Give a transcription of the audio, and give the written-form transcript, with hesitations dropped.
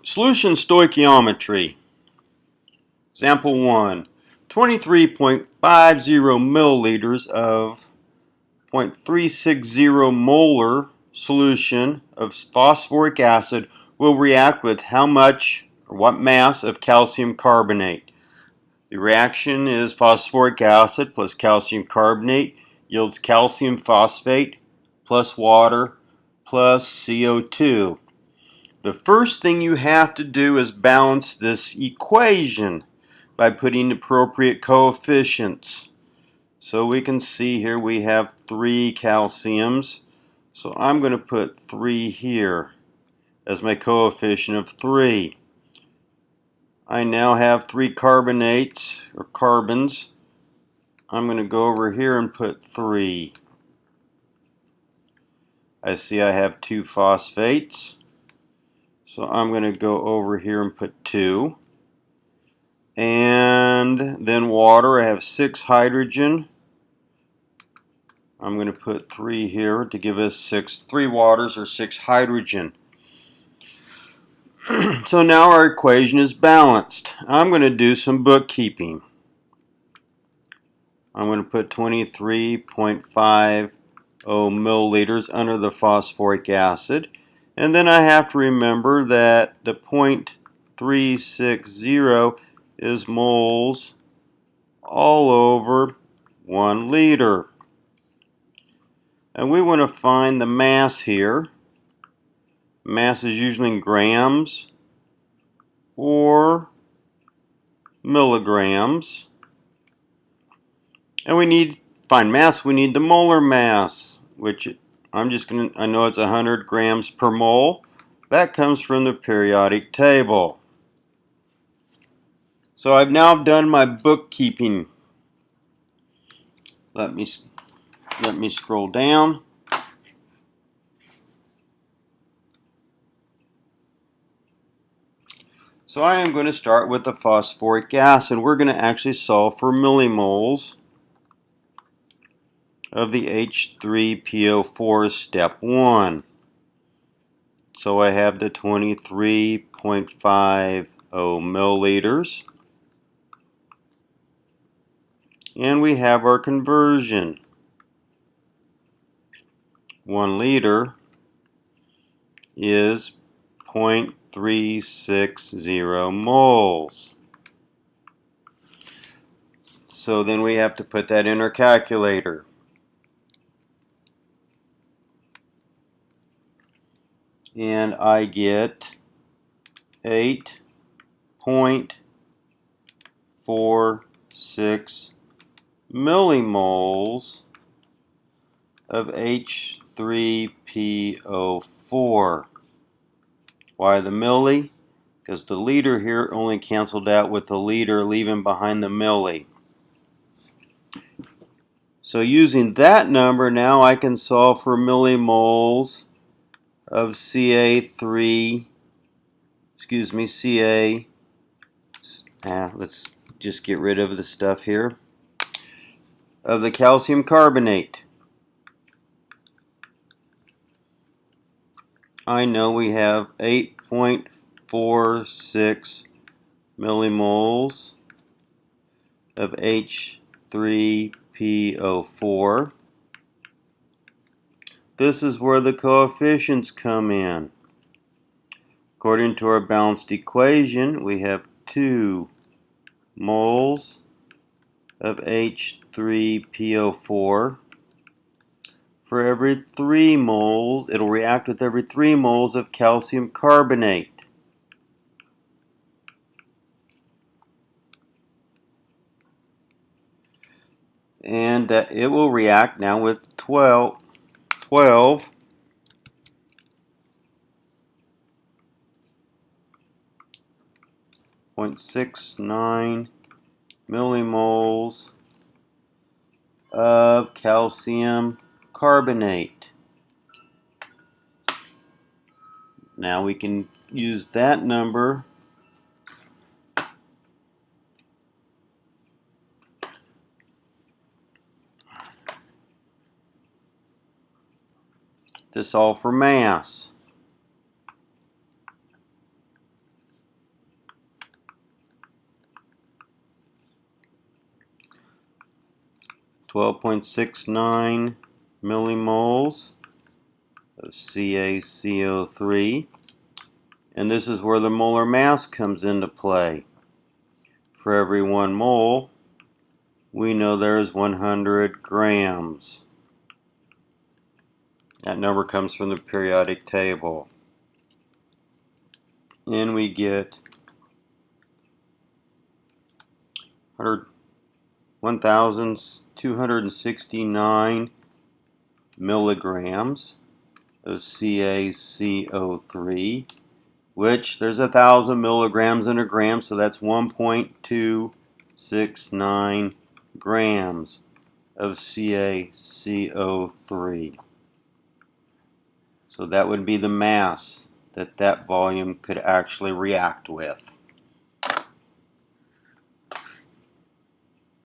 Solution stoichiometry. Example 1. 23.50 milliliters of 0.360 molar solution of phosphoric acid will react with how much or what mass of calcium carbonate? The reaction is phosphoric acid plus calcium carbonate yields calcium phosphate plus water plus CO2. The first thing you have to do is balance this equation by putting appropriate coefficients. So we can see here we have 3 calciums. So I'm going to put 3 here as my coefficient of 3. I now have 3 carbonates or carbons. I'm going to go over here and put 3. I see I have 2 phosphates. So I'm going to go over here and put 2. And then water, I have 6 hydrogen. I'm going to put 3 here to give us 3 waters or 6 hydrogen. So now our equation is balanced. I'm going to do some bookkeeping. I'm going to put 23.50 milliliters under the phosphoric acid. And then I have to remember that the 0.360 is moles all over 1 liter. And we want to find the mass here. Mass is usually in grams or milligrams. And we need to find mass, we need the molar mass, which I know it's 100 grams per mole. That comes from the periodic table. So I've now done my bookkeeping. Let me scroll down. So I am going to start with the phosphoric acid. We're going to actually solve for millimoles of the H3PO4 step 1. So I have the 23.50 milliliters. And we have our conversion. 1 liter is 0.360 moles. So then we have to put that in our calculator. And I get 8.46 millimoles of H3PO4. Why the milli? Because the liter here only canceled out with the liter, leaving behind the milli. So using that number, now I can solve for millimoles of let's just get rid of the stuff here, of the calcium carbonate. I know we have 8.46 millimoles of H3PO4. This is where the coefficients come in. According to our balanced equation, we have 2 moles of H3PO4. For every 3 moles, it'll react with every 3 moles of calcium carbonate. And that it will react now with 12.69 millimoles of calcium carbonate. Now we can use that number to solve for mass. 12.69 millimoles of CaCO3. And this is where the molar mass comes into play. For every 1 mole, we know there's 100 grams. That number comes from the periodic table. And we get 1,269 milligrams of CaCO3, which there's 1,000 milligrams in a gram, so that's 1.269 grams of CaCO3. So that would be the mass that that volume could actually react with.